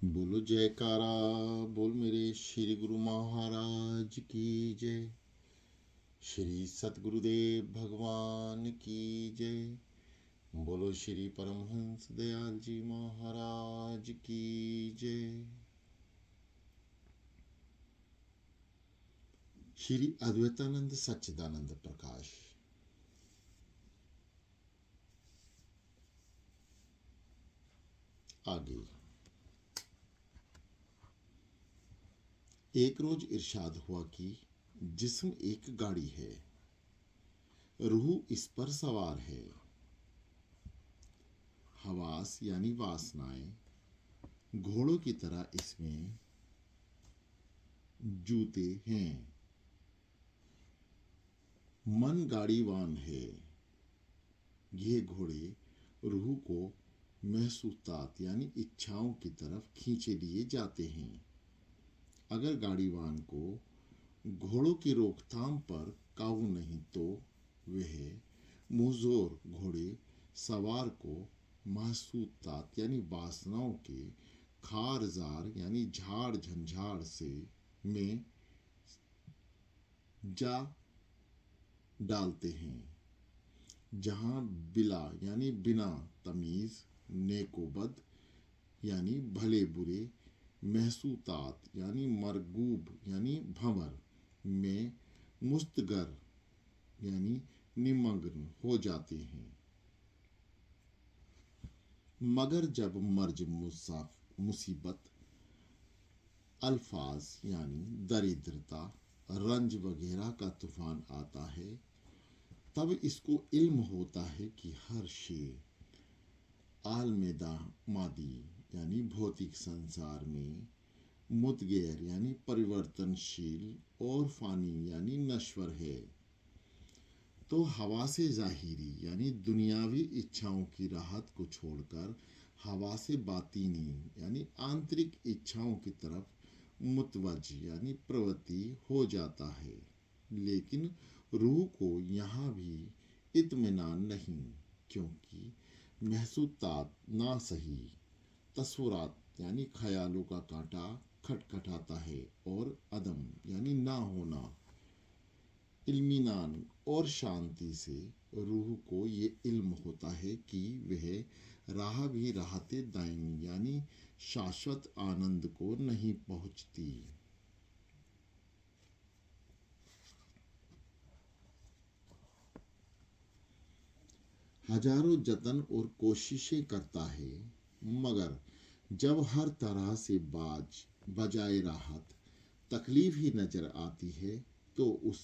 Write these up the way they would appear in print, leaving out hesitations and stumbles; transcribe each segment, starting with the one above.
बोलो जयकारा। बोल मेरे श्री गुरु महाराज की जय। श्री सतगुरुदेव भगवान की जय। बोलो श्री परमहंस दयाल जी महाराज की जय। श्री अद्वैतानंद सच्चिदानंद प्रकाश। आगे एक रोज इरशाद हुआ कि जिस्म एक गाड़ी है, रूह इस पर सवार है। हवास यानी वासनाएं घोड़ों की तरह इसमें जूते हैं। मन गाड़ीवान है। ये घोड़े रूह को महसूतात यानी इच्छाओं की तरफ खींचे लिए जाते हैं। अगर गाड़ीवान को घोड़ों की रोकथाम पर काबू नहीं तो वह मुंहजोर घोड़े सवार को महसूतात यानी वासनाओं के खारजार यानी झाड़ झंझाड़ से में जा डालते हैं, जहां बिला यानी बिना तमीज, नेकोबद यानी भले बुरे, महसूतात यानी मरगूब यानी भंवर में मुस्तगर यानी निमग्न हो जाते हैं। मगर जब मर्ज मुसीबत, अल्फाज यानी दरिद्रता, रंज वगैरह का तूफान आता है, तब इसको इल्म होता है कि हर शे आलमेदा मादी यानी भौतिक संसार में मुतगैर यानी परिवर्तनशील और फानी यानी नश्वर है। तो हवा से जाहिरी यानी दुनियावी इच्छाओं की राहत को छोड़कर हवा से बातीनी यानी आंतरिक इच्छाओं की तरफ मुतवज्ज यानी प्रवृत्ति हो जाता है। लेकिन रूह को यहाँ भी इत्मीनान नहीं, क्योंकि महसूतात ना सही तस्वुरात यानी ख्यालों का कांटा खटखटाता है और अदम यानी ना होना इल्मीनान और शांति से रूह को ये इल्म होता है कि वह राह भी राहते दायमी यानी शाश्वत आनंद को नहीं पहुंचती। हजारों जतन और कोशिशें करता है, मगर जब हर तरह से बजाय राहत तकलीफ ही नजर आती है, तो उस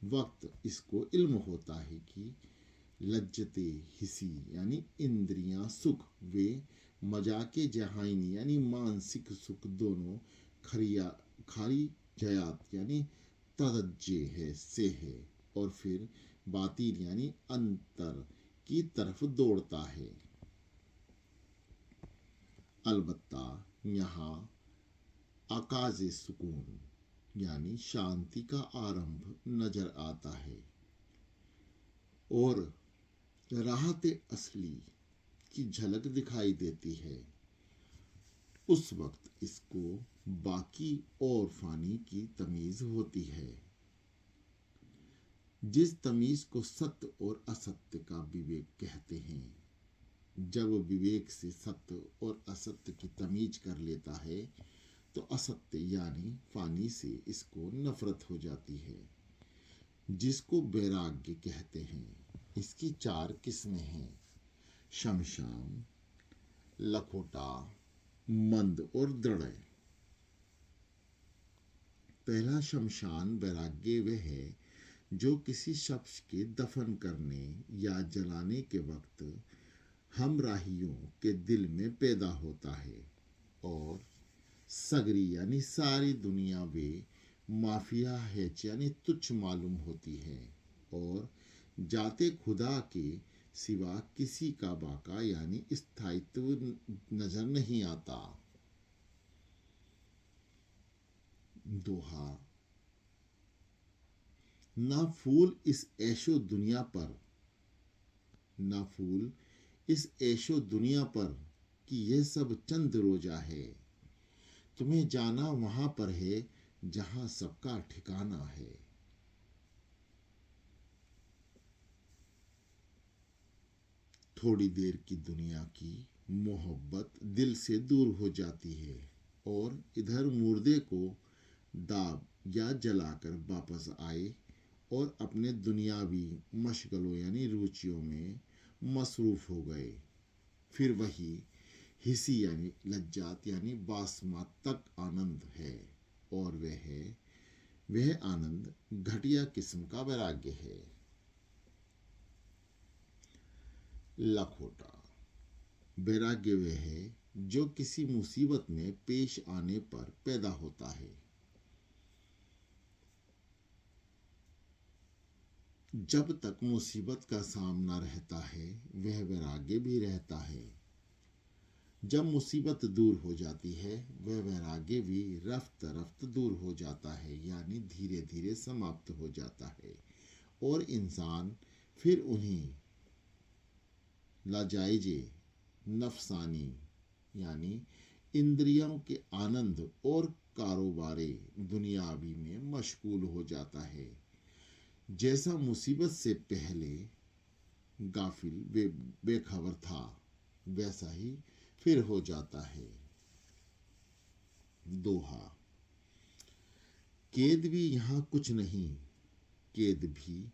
वक्त इसको इल्म होता है कि लज्जते हिसी यानी इंद्रियां सुख वे मजाके जहानी यानी मानसिक सुख दोनों खरिया खारी जयात यानी तदज्जे है से है, और फिर बातिल यानी अंतर की तरफ दौड़ता है। अलबत्ता यहाँ आकाज़े सुकून यानी शांति का आरंभ नजर आता है और राहत असली की झलक दिखाई देती है। उस वक्त इसको बाकी और फानी की तमीज होती है, जिस तमीज को सत्य और असत्य का विवेक कहते हैं। जब विवेक से सत्य और असत्य की तमीज कर लेता है, तो असत्य यानी फानी से इसको नफरत हो जाती है, जिसको वैराग्य कहते हैं। इसकी 4 किस्में हैं: शमशान, लखोटा, मंद और दृढ़। पहला शमशान वैराग्य वह है जो किसी शख्स के दफन करने या जलाने के वक्त हमराहियों के दिल में पैदा होता है और सगरी यानी सारी दुनिया वे माफिया है यानी तुच्छ मालूम होती है और जाते खुदा के सिवा किसी का बाका यानी स्थायित्व नजर नहीं आता। दोहा: ना फूल इस ऐशो दुनिया पर, ना फूल इस ऐशो दुनिया पर कि यह सब चंद रोजा है। तुम्हें जाना वहां पर है जहां सबका ठिकाना है। थोड़ी देर की दुनिया की मोहब्बत दिल से दूर हो जाती है और इधर मुर्दे को दाब या जलाकर वापस आए और अपने दुनियावी मशगलों यानी रुचियों में मसरूफ हो गए। फिर वही हिसी यानी लज्जात यानी वासनात्मक आनंद है, और वह आनंद घटिया किस्म का वैराग्य है। लखोटा वैराग्य वह है जो किसी मुसीबत में पेश आने पर पैदा होता है। जब तक मुसीबत का सामना रहता है वह वैराग्य भी रहता है। जब मुसीबत दूर हो जाती है वह वैराग्य भी रफ्त रफ्त दूर हो जाता है, यानी धीरे धीरे समाप्त हो जाता है, और इंसान फिर उन्हीं लाजाइजे नफसानी यानी इंद्रियों के आनंद और कारोबारे दुनियावी में मशगूल हो जाता है। जैसा मुसीबत से पहले गाफिल बेखबर था वैसा ही फिर हो जाता है। दोहा कैद भी यहाँ कुछ नहीं, कैद भी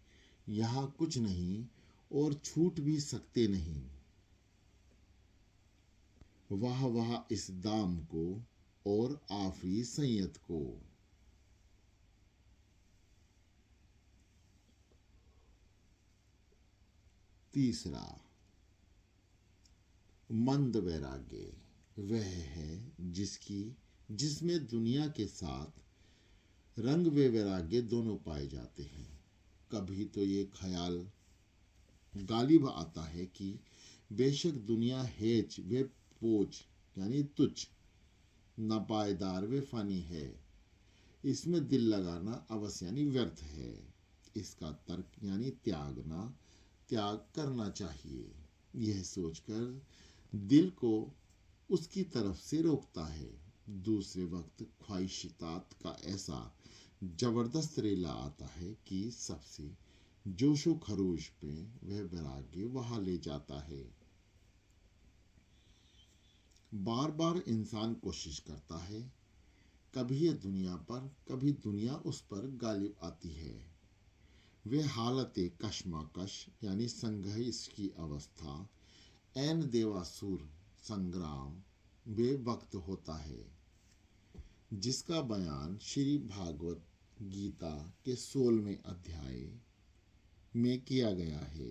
यहाँ कुछ नहीं, और छूट भी सकते नहीं। वाह वाह इस दाम को और आफरी सैयद को। तीसरा, मंद वैराग्य वह है जिसमें दुनिया के साथ रंग व वैराग्य दोनों पाए जाते हैं। कभी तो ये ख्याल गालिब आता है कि बेशक दुनिया हेच व पोच यानी तुच्छ, नापायदार व फानी है, इसमें दिल लगाना अवश्य यानी व्यर्थ है, इसका तर्क यानी त्याग करना चाहिए। यह सोचकर दिल को उसकी तरफ से रोकता है। दूसरे वक्त ख्वाहिशात का ऐसा जबरदस्त रेला आता है कि सबसे जोशो खरोश में वह वैराग्य वहां ले जाता है। बार बार इंसान कोशिश करता है, कभी ये दुनिया पर कभी दुनिया उस पर गालिब आती है। वे हालत कशमकश यानी संघर्ष की अवस्था ऐन देवासुर संग्राम वे वक्त होता है, जिसका बयान श्री भागवत गीता के 16वें अध्याय में किया गया है।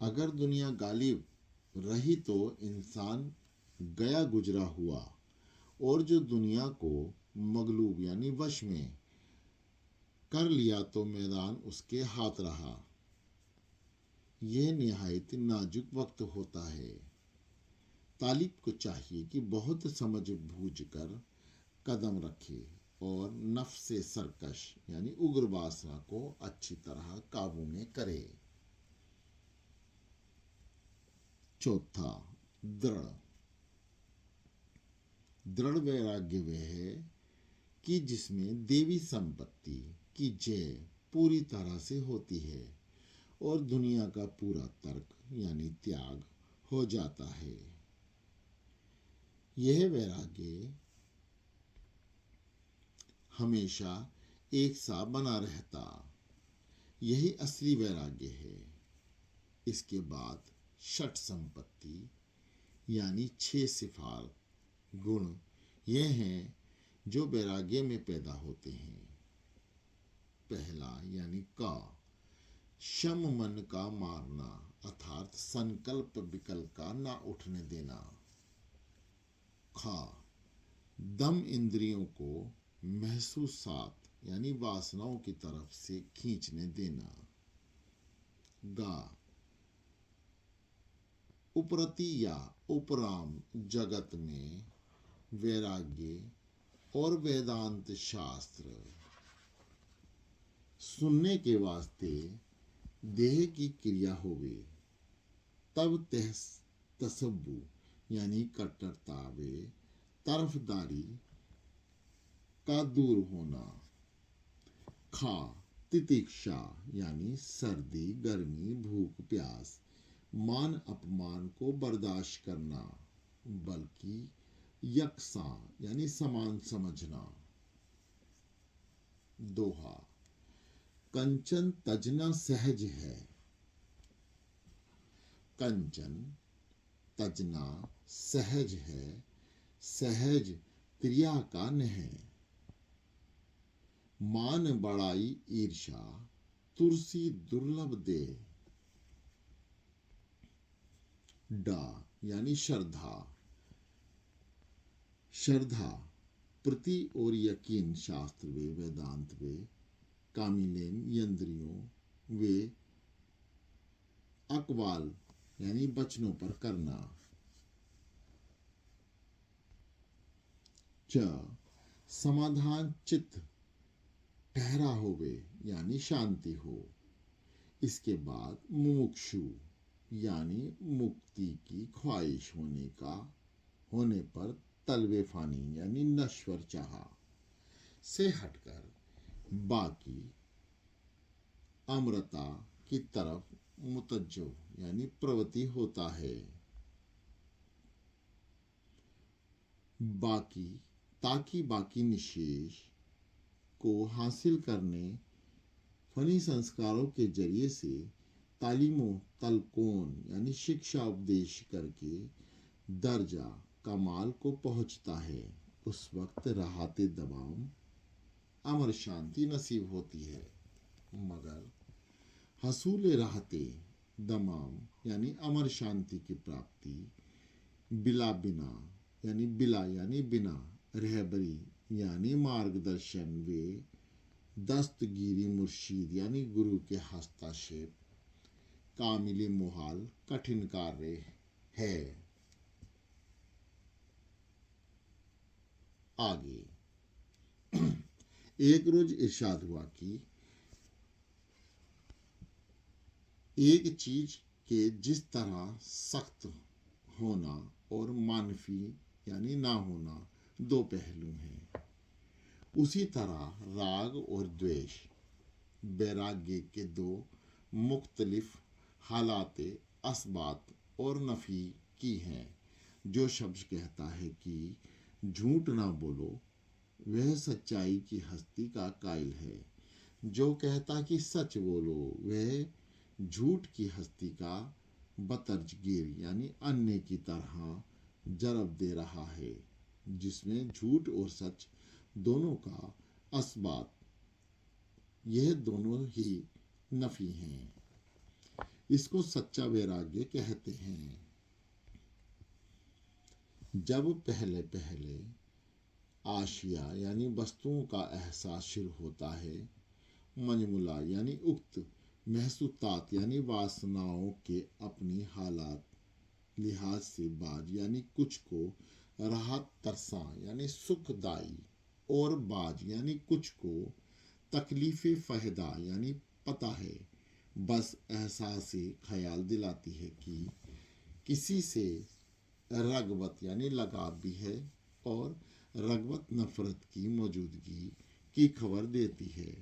अगर दुनिया गालिब रही तो इंसान गया गुजरा हुआ, और जो दुनिया को मगलूब यानी वश में कर लिया तो मैदान उसके हाथ रहा। यह निहायत नाजुक वक्त होता है। तालिब को चाहिए कि बहुत समझ बूझ कर कदम रखे और नफ्स सरकश यानी उग्र वासना को अच्छी तरह काबू में करे। चौथा, दृढ़ वैराग्य वह है कि जिसमें देवी संपत्ति की जय पूरी तरह से होती है और दुनिया का पूरा तर्क यानी त्याग हो जाता है। यह वैराग्य हमेशा एक सा बना रहता, यही असली वैराग्य है। इसके बाद षट संपत्ति यानी 6 सिफात गुण यह हैं जो वैराग्य में पैदा होते हैं। पहला यानी का शम मन का मारना, अर्थात संकल्प विकल्प का ना उठने देना। खा दम इंद्रियों को महसूसात यानी वासनाओं की तरफ से खींचने देना। गा उपरति या उपराम जगत में वैराग्य और वेदांत शास्त्र सुनने के वास्ते देह की क्रिया होवे, तब तसब्बु यानी कट्टरता व तरफदारी का दूर होना। खा तितिक्षा यानी सर्दी गर्मी भूख प्यास मान अपमान को बर्दाश्त करना, बल्कि यकसा यानी समान समझना। दोहा कंचन तजना सहज है। कंचन तजना सहज है, सहज क्रिया का नहीं। मान बड़ाई ईर्षा तुलसी दुर्लभ दे। डा यानी श्रद्धा, श्रद्धा प्रति और यकीन शास्त्र वे वेदांत वे कामिलेन यंद्रियों वे अकवाल यानी वचनों पर करना। च समाधान चित्त ठहरा होवे यानी शांति हो। इसके बाद मुमुक्षु यानी मुक्ति की ख्वाहिश होने पर तलवे फानी यानी नश्वर चाहा से हटकर बाकी अमृता की तरफ मुतज्जो यानी प्रवृत्ति होता है। ताकि बाकी निशेष को हासिल करने फनी संस्कारों के जरिए से तालीमो तलकोन यानी शिक्षा उपदेश करके दर्जा कमाल को पहुंचता है। उस वक्त राहते दबाम अमर शांति नसीब होती है। मगर हसूले राहते दमाम यानी अमर शांति की प्राप्ति बिला यानी बिना रहबरी यानी मार्गदर्शन वे दस्तगीरी मुर्शीद यानी गुरु के हस्तक्षेप कामिली मुहाल कठिन कार्य है। आगे एक रोज इरशाद हुआ कि एक चीज के जिस तरह सख्त होना और मानफी यानी ना होना दो पहलू हैं, उसी तरह राग और द्वेष वैराग्य के दो मुख्तलिफ हालाते असबात और नफी की हैं। जो शब्द कहता है कि झूठ ना बोलो वह सच्चाई की हस्ती का कायल है। जो कहता कि सच बोलो वह झूठ की हस्ती का बतर्जगीर यानी अन्य की तरह जरब दे रहा है, जिसमें झूठ और सच दोनों का असबात यह दोनों ही नफी हैं। इसको सच्चा वैराग्य कहते हैं। जब पहले पहले आशिया यानी वस्तुओं का एहसास शुरू होता है, मंजमुला यानी उक्त महसूतात यानी वासनाओं के अपनी हालात लिहाज से बाज यानी कुछ को राहत तरसा यानी सुखदाई और बाज यानी कुछ को तकलीफ फहदा यानी पता है। बस एहसास से ख्याल दिलाती है कि किसी से रगबत यानी लगाव भी है और रगबत नफरत की मौजूदगी की खबर देती है।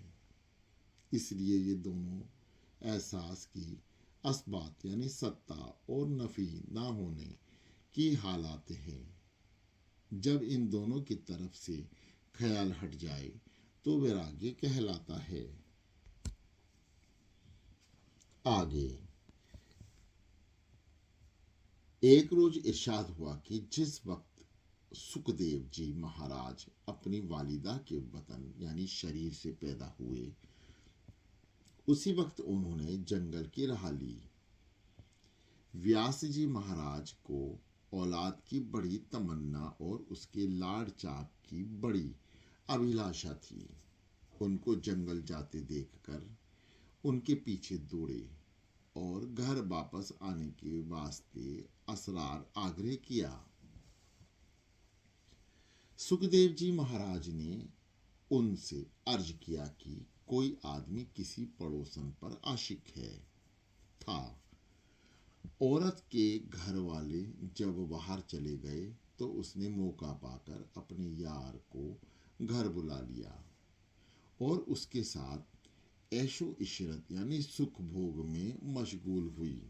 इसलिए ये दोनों एहसास की असबात यानी सत्ता और नफी ना होने की हालात हैं। जब इन दोनों की तरफ से ख्याल हट जाए तो वैराग्य कहलाता है। आगे एक रोज इरशाद हुआ कि जिस वक्त सुखदेव जी महाराज अपनी वालिदा के वतन यानी शरीर से पैदा हुए, उसी वक्त उन्होंने जंगल की राह ली। व्यास जी महाराज को औलाद की बड़ी तमन्ना और उसके लाड़ चाप की बड़ी अभिलाषा थी। उनको जंगल जाते देखकर उनके पीछे दौड़े और घर वापस आने के वास्ते असरार आग्रह किया। सुखदेव जी महाराज ने उनसे अर्ज किया कि कोई आदमी किसी पड़ोसन पर आशिक था। औरत के घर वाले जब बाहर चले गए तो उसने मौका पाकर अपने यार को घर बुला लिया और उसके साथ ऐशो इशरत यानी सुख भोग में मशगूल हुई।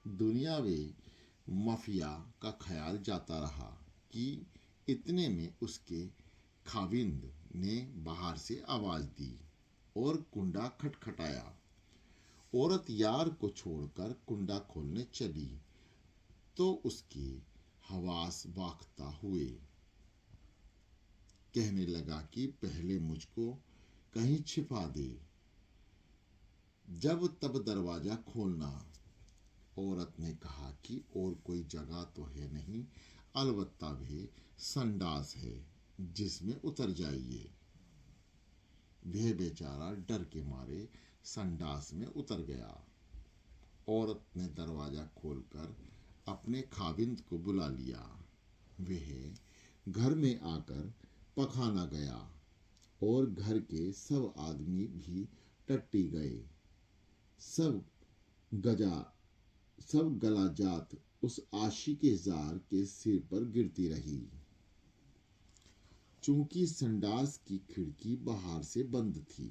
दुनियावी माफिया का ख्याल जाता रहा कि इतने में उसके खाविंद ने बाहर से आवाज दी और कुंडा खटखटाया। औरत यार को छोड़कर कुंडा खोलने चली तो उसके हवास बाख्ता हुए। कहने लगा कि पहले मुझको कहीं छिपा दे, जब तब दरवाजा खोलना। औरत ने कहा कि और कोई जगह तो है नहीं, अलबत्ता भी संडास है जिसमें उतर जाइए। वह बेचारा डर के मारे संडास में उतर गया। औरत ने दरवाजा खोलकर अपने खाविंद को बुला लिया। वह घर में आकर पखाना गया और घर के सब आदमी भी टट्टी गए। सब गजा सब गला जात उस आशिके जार के सिर पर गिरती रही। चूंकि संडास की खिड़की बाहर से बंद थी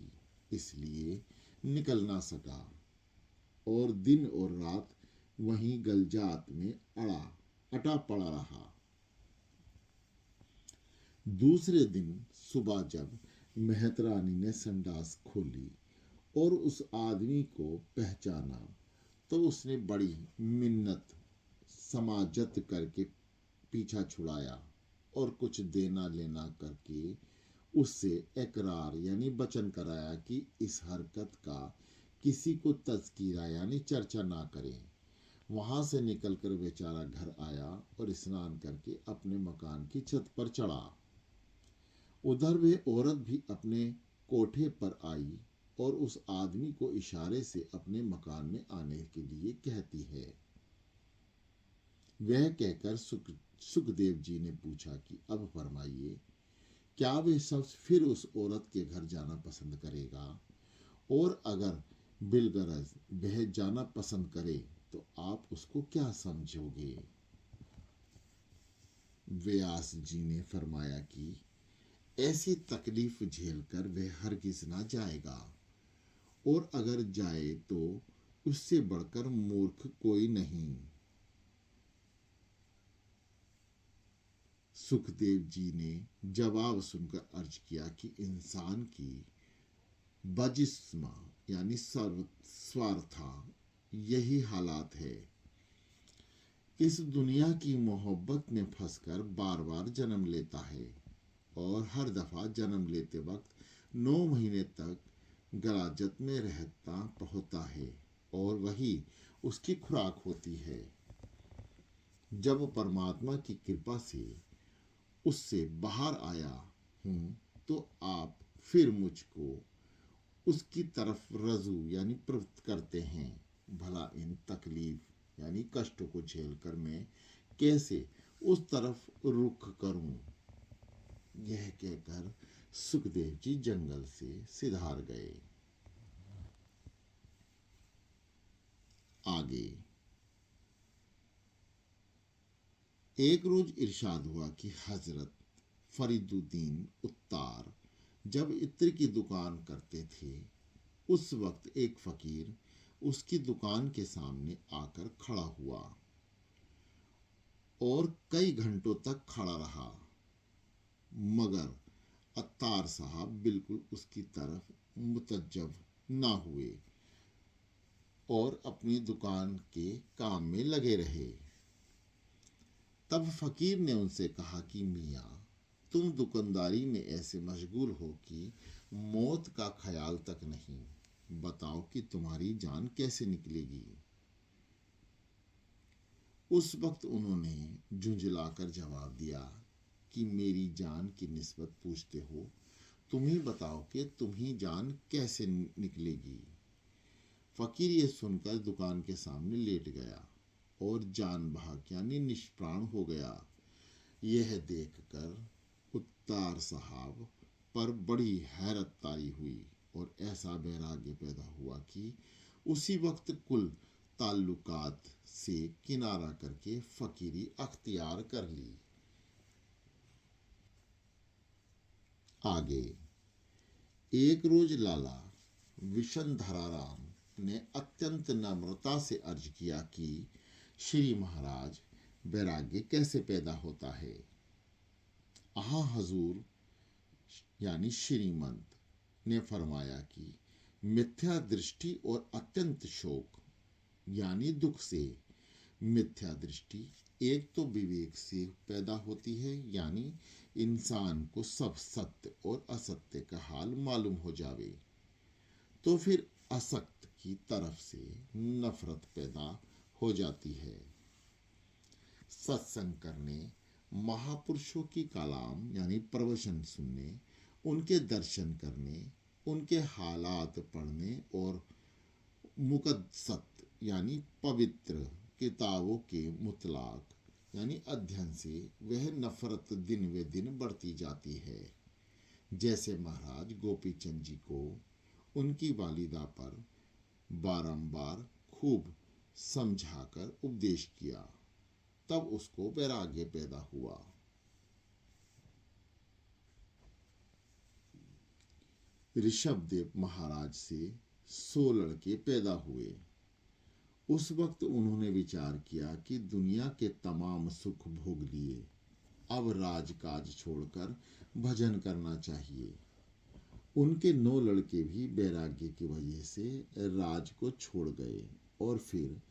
इसलिए निकल ना सका और दिन और रात वहीं गलजात में अटा पड़ा रहा। दूसरे दिन सुबह जब मेहतरानी ने संडास खोली और उस आदमी को पहचाना तो उसने बड़ी मिन्नत समाजत करके पीछा छुड़ाया और कुछ देना लेना करके उससे इकरार यानी वचन कराया कि इस हरकत का किसी को तज़किरा यानी चर्चा ना करें। वहां से निकलकर बेचारा घर आया और स्नान करके अपने मकान की छत पर चढ़ा। उधर वे औरत भी अपने कोठे पर आई और उस आदमी को इशारे से अपने मकान में आने के लिए कहती है। वह कहकर सुखदेव जी ने पूछा कि अब फरमाइए, क्या वे शख्स फिर उस औरत के घर जाना पसंद करेगा, और अगर बिलगरज वह जाना पसंद करे तो आप उसको क्या समझोगे। व्यास जी ने फरमाया कि ऐसी तकलीफ झेलकर वह हरगिज ना जाएगा, और अगर जाए तो उससे बढ़कर मूर्ख कोई नहीं। सुखदेव जी ने जवाब सुनकर अर्ज किया कि इंसान की बजिस्मा यानी स्वार्था यही हालात है। इस दुनिया की मोहब्बत में फंसकर बार बार जन्म लेता है और हर दफा जन्म लेते वक्त 9 महीने तक गलाजत में रहता होता है और वही उसकी खुराक होती है। जब परमात्मा की कृपा से उससे बाहर आया हूँ तो आप फिर मुझको उसकी तरफ रजू यानी प्रवृत्त करते हैं। भला इन तकलीफ यानी कष्टों को झेलकर मैं कैसे उस तरफ रुख करूं। यह कहकर सुखदेव जी जंगल से सिधार गए। आगे एक रोज इरशाद हुआ कि हजरत फरीदुद्दीन उत्तार जब इत्र की दुकान करते थे उस वक्त एक फकीर उसकी दुकान के सामने आकर खड़ा हुआ और कई घंटों तक खड़ा रहा, मगर अत्तार साहब बिल्कुल उसकी तरफ मुतज्जब ना हुए और अपनी दुकान के काम में लगे रहे। तब फकीर ने उनसे कहा कि मियाँ, तुम दुकानदारी में ऐसे मशगूल हो कि मौत का ख्याल तक नहीं। बताओ कि तुम्हारी जान कैसे निकलेगी। उस वक्त उन्होंने झुंझलाकर जवाब दिया कि मेरी जान की निस्बत पूछते हो, तुम ही बताओ कि तुम्ही जान कैसे निकलेगी। फकीर ये सुनकर दुकान के सामने लेट गया और जान भाग यानी निष्प्राण हो गया। यह देखकर उत्तार साहब पर बड़ी हैरत तारी हुई और ऐसा वैराग्य पैदा हुआ कि उसी वक्त कुल ताल्लुकात से किनारा करके फकीरी अख्तियार कर ली। आगे, एक रोज लाला विशनधराराम ने अत्यंत नम्रता से अर्ज किया कि श्री महाराज, वैराग्य कैसे पैदा होता है। आहा हजूर यानी श्रीमंत ने फरमाया कि मिथ्या दृष्टि और अत्यंत शोक यानी दुख से। मिथ्या दृष्टि एक तो विवेक से पैदा होती है, यानी इंसान को सब सत्य और असत्य का हाल मालूम हो जावे, तो फिर असक्त की तरफ से नफरत पैदा हो जाती है। सत्संग करने, महापुरुषों की कलाम यानी प्रवचन सुनने, उनके दर्शन करने, उनके हालात पढ़ने और मुकद्दसत यानी पवित्र किताबों के मुतलाक यानी अध्ययन से वह नफरत दिन वे दिन बढ़ती जाती है। जैसे महाराज गोपी चंद जी को उनकी वालिदा पर बारंबार खूब समझाकर उपदेश किया, तब उसको वैराग्य पैदा हुआ। ऋषभदेव महाराज से 100 लड़के पैदा हुए। उस वक्त उन्होंने विचार किया कि दुनिया के तमाम सुख भोग लिए, अब राजकाज छोड़कर भजन करना चाहिए। उनके 9 लड़के भी वैराग्य की वजह से राज को छोड़ गए और फिर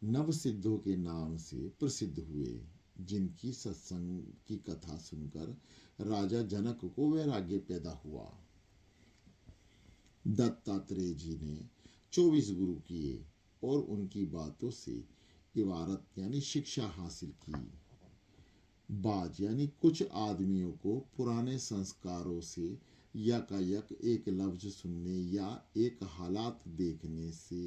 नवसिद्धों के नाम से प्रसिद्ध हुए, जिनकी सत्संग की कथा सुनकर राजा जनक को वैराग्य पैदा हुआ। दत्तात्रेय जी ने 24 गुरु किए और उनकी बातों से इबारत यानी शिक्षा हासिल की। बाज यानी कुछ आदमियों को पुराने संस्कारों से यकायक एक लफ्ज सुनने या एक हालात देखने से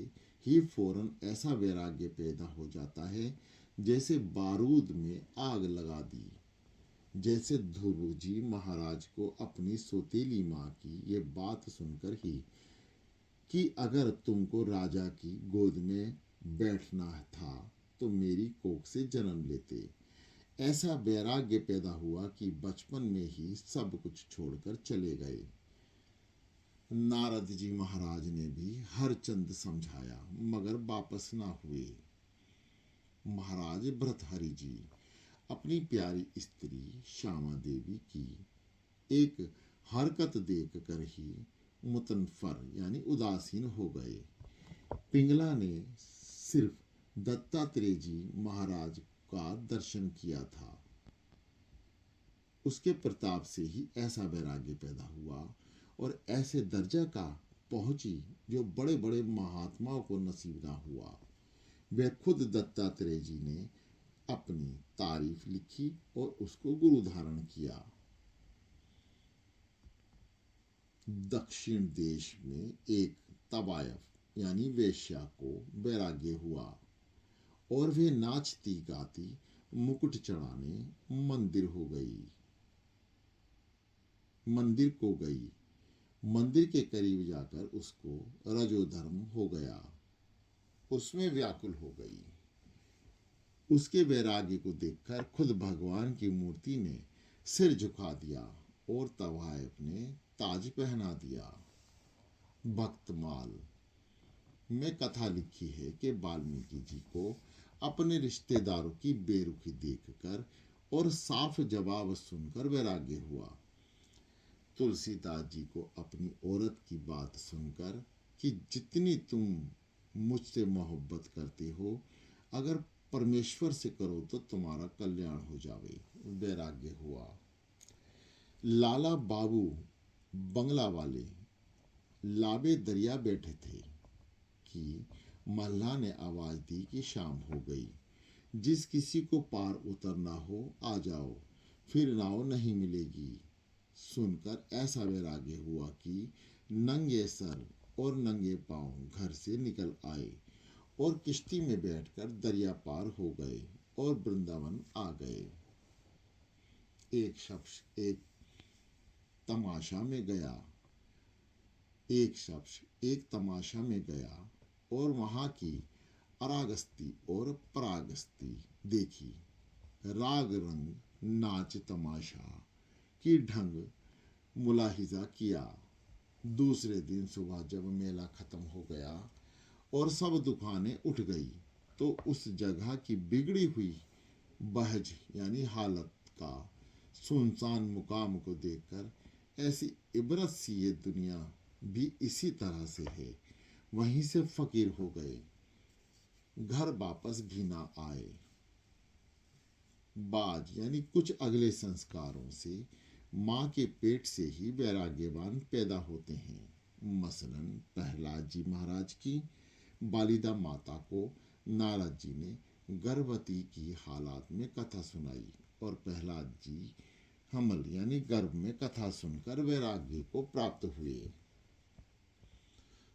ही फौरन ऐसा वैराग्य पैदा हो जाता है जैसे बारूद में आग लगा दी। जैसे ध्रुव जी महाराज को अपनी सौतेली माँ की ये बात सुनकर ही कि अगर तुमको राजा की गोद में बैठना था तो मेरी कोख से जन्म लेते, ऐसा वैराग्य पैदा हुआ कि बचपन में ही सब कुछ छोड़कर चले गए। नारद जी महाराज ने भी हरचंद समझाया मगर वापस ना हुए। महाराज भर्तहरि जी अपनी प्यारी स्त्री श्यामा देवी की एक हरकत देख कर ही मुतनफर यानी उदासीन हो गए। पिंगला ने सिर्फ दत्तात्रेय जी महाराज का दर्शन किया था, उसके प्रताप से ही ऐसा वैराग्य पैदा हुआ और ऐसे दर्जा का पहुंची जो बड़े बड़े महात्माओं को नसीब ना हुआ। वह खुद दत्तात्रेय जी ने अपनी तारीफ लिखी और उसको गुरु धारण किया। दक्षिण देश में एक तवायफ यानी वेश्या को वैराग्य हुआ और वे नाचती गाती मुकुट चढ़ाने मंदिर को गई। मंदिर के करीब जाकर उसको रजोधर्म हो गया, उसमें व्याकुल हो गई। उसके वैराग्य को देखकर खुद भगवान की मूर्ति ने सिर झुका दिया और तवायफ ने ताज पहना दिया। भक्तमाल में कथा लिखी है कि वाल्मीकि जी को अपने रिश्तेदारों की बेरुखी देखकर और साफ जवाब सुनकर वैराग्य हुआ। तुलसीदास जी को अपनी औरत की बात सुनकर कि जितनी तुम मुझसे मोहब्बत करते हो, अगर परमेश्वर से करो तो तुम्हारा कल्याण हो जावे, वैराग्य हुआ। लाला बाबू बंगला वाले लाबे दरिया बैठे थे कि मल्लाह ने आवाज दी कि शाम हो गई, जिस किसी को पार उतरना हो आ जाओ, फिर नाव नहीं मिलेगी। सुनकर ऐसा वैराग्य हुआ कि नंगे सर और नंगे पांव घर से निकल आए और किश्ती में बैठकर दरिया पार हो गए और वृंदावन आ गए। एक शख्स एक तमाशा में गया और वहां की अरागस्ती और परागस्ती देखी, राग रंग नाच तमाशा की ढंग मुलाहिजा किया। दूसरे दिन सुबह जब मेला खत्म हो गया और सब दुकानें उठ गई, तो उस जगह की बिगड़ी हुई बहज यानी हालत का सुनसान मुकाम को देखकर ऐसी इबरत सी ये दुनिया भी इसी तरह से है, वहीं से फकीर हो गए, घर वापस भी ना आए। बाज यानी कुछ अगले संस्कारों से माँ के पेट से ही वैराग्यवान पैदा होते हैं। मसलन प्रहलाद जी महाराज की वालिदा माता को नारद जी ने गर्भवती की हालात में कथा सुनाई और प्रहलाद जी हमल यानी गर्भ में कथा सुनकर वैराग्य को प्राप्त हुए।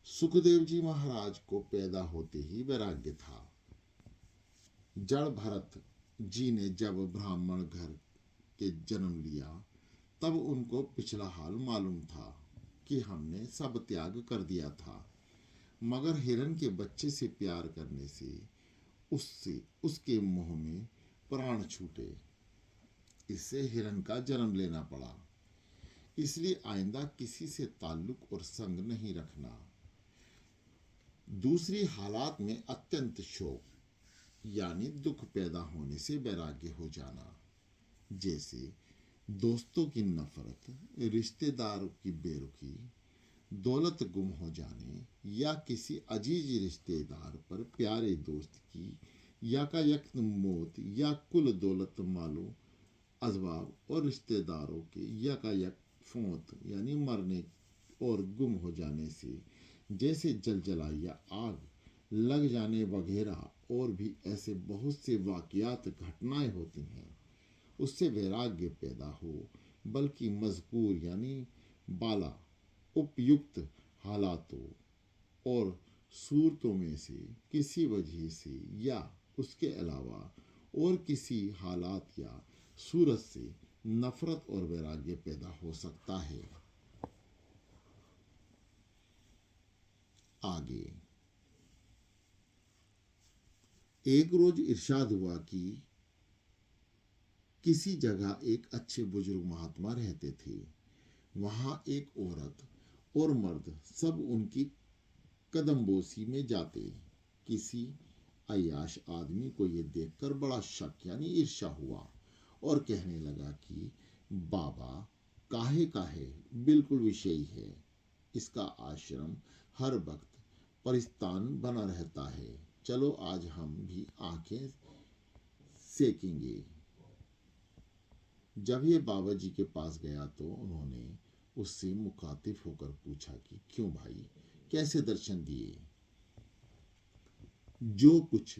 सुखदेव जी महाराज को पैदा होते ही वैराग्य था। जड़ भरत जी ने जब ब्राह्मण घर के जन्म लिया, तब उनको पिछला हाल मालूम था कि हमने सब त्याग कर दिया था, मगर हिरण के बच्चे से प्यार करने से उसके मुंह में प्राण छूटे, इससे हिरण का जन्म लेना पड़ा। इसलिए आइंदा किसी से ताल्लुक और संग नहीं रखना। दूसरी हालात में अत्यंत शोक यानी दुख पैदा होने से वैराग्य हो जाना, जैसे दोस्तों की नफरत, रिश्तेदारों की बेरुखी, दौलत गुम हो जाने या किसी अजीज रिश्तेदार पर प्यारे दोस्त की यकायक मौत या कुल दौलत मालो असबाब और रिश्तेदारों के यकायक फौत यानी मरने और गुम हो जाने से, जैसे जलजला या आग लग जाने वगैरह और भी ऐसे बहुत से वाकयात घटनाएं होती हैं, उससे वैराग्य पैदा हो, बल्कि मजकूर यानी बाला उपयुक्त हालातों और सूरतों में से किसी वजह से या उसके अलावा और किसी हालात या सूरत से नफरत और वैराग्य पैदा हो सकता है। आगे एक रोज इरशाद हुआ कि किसी जगह एक अच्छे बुजुर्ग महात्मा रहते थे। वहां एक औरत और मर्द सब उनकी कदमबोसी में जाते। किसी अय्याश आदमी को यह देखकर बड़ा शक यानी ईर्ष्या हुआ और कहने लगा कि बाबा काहे काहे बिल्कुल विषयी है, इसका आश्रम हर वक्त परिस्तान बना रहता है, चलो आज हम भी आंखें सेकेंगे। जब ये बाबा जी के पास गया तो उन्होंने उससे मुखातिब होकर पूछा कि क्यों भाई, कैसे दर्शन दिए? जो कुछ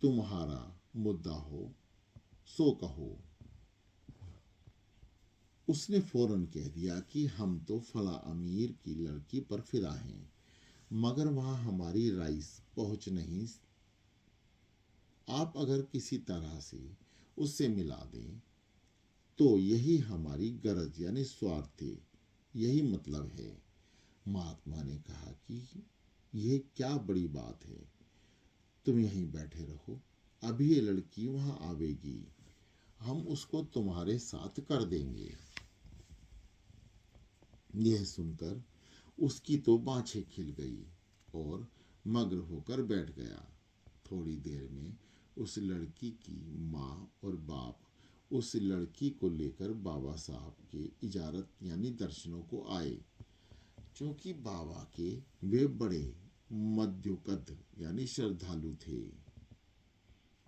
तुम्हारा मुद्दा हो सो कहो। उसने फौरन कह दिया कि हम तो फला अमीर की लड़की पर फिदा हैं, मगर वहां हमारी राइस पहुंच नहीं। आप अगर किसी तरह से उससे मिला दें तो यही हमारी गरज यानी स्वार्थ, यही मतलब है। महात्मा ने कहा कि यह क्या बड़ी बात है, तुम यहीं बैठे रहो, अभी ये लड़की वहां आवेगी, हम उसको तुम्हारे साथ कर देंगे। यह सुनकर उसकी तो बाँछें खिल गई और मग्न होकर बैठ गया। थोड़ी देर में उस लड़की की माँ और बाप उस लड़की को लेकर बाबा साहब के इजारत यानी दर्शनों को आए। क्योंकि बाबा के वे बड़े मध्युकद यानी श्रद्धालु थे,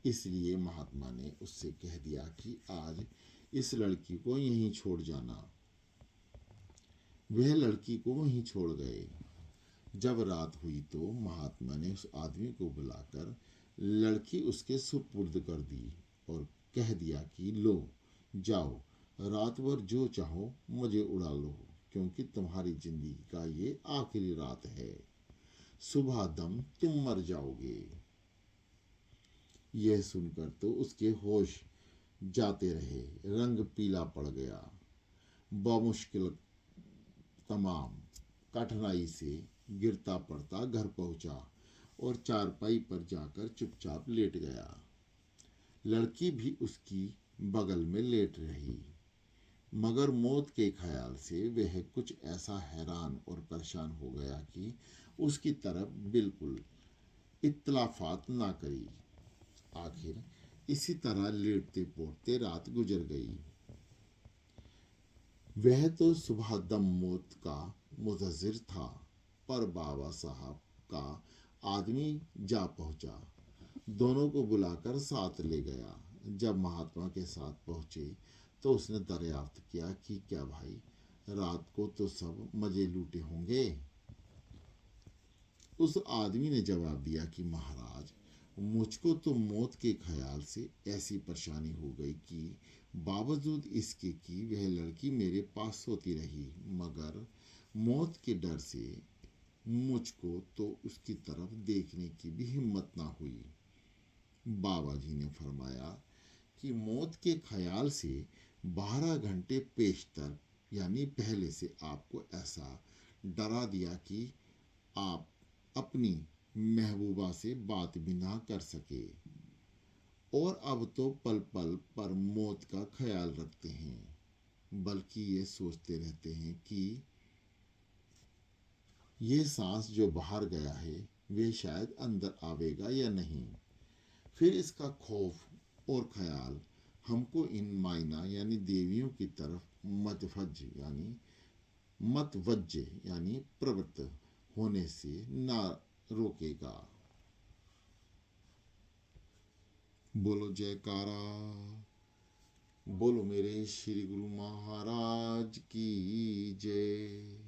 इसलिए महात्मा ने उससे कह दिया कि आज इस लड़की को यहीं छोड़ जाना। वह लड़की को वहीं छोड़ गए। जब रात हुई तो महात्मा ने उस आदमी को बुलाकर लड़की उसके सुपुर्द कर दी और कह दिया कि लो जाओ, रात भर जो चाहो मुझे उड़ा लो, क्योंकि तुम्हारी जिंदगी का ये आखिरी रात है, सुबह दम तुम मर जाओगे। यह सुनकर तो उसके होश जाते रहे, रंग पीला पड़ गया। बमुश्किल तमाम कठिनाई से गिरता पड़ता घर पहुंचा और चारपाई पर जाकर चुपचाप लेट गया। लड़की भी उसकी बगल में लेट रही, मगर मौत के ख्याल से वह कुछ ऐसा हैरान और परेशान हो गया कि उसकी तरफ बिल्कुल इत्तलाफात ना करी। आखिर इसी तरह लेटते पोटते रात गुजर गई। वह तो सुबह दम मौत का मुंतजिर था, पर बाबा साहब का आदमी जा पहुंचा, दोनों को बुलाकर साथ ले गया। जब महात्मा के साथ पहुंचे तो उसने दरियाफ्त किया कि क्या भाई, रात को तो सब मजे लूटे होंगे। उस आदमी ने जवाब दिया कि महाराज, मुझको तो मौत के ख्याल से ऐसी परेशानी हो गई कि बावजूद इसके कि वह लड़की मेरे पास सोती रही, मगर मौत के डर से मुझको तो उसकी तरफ देखने की भी हिम्मत ना हुई। बाबा जी ने फरमाया कि मौत के ख्याल से 12 घंटे पेशतर यानी पहले से आपको ऐसा डरा दिया कि आप अपनी महबूबा से बात भी ना कर सके, और अब तो पल पल पर मौत का ख्याल रखते हैं, बल्कि ये सोचते रहते हैं कि ये सांस जो बाहर गया है वे शायद अंदर आवेगा या नहीं। फिर इसका खौफ और ख्याल हमको इन मायना यानी देवियों की तरफ मतवज्जे यानी प्रवृत्त होने से ना रोकेगा। बोलो जयकारा, बोलो मेरे श्री गुरु महाराज की जय।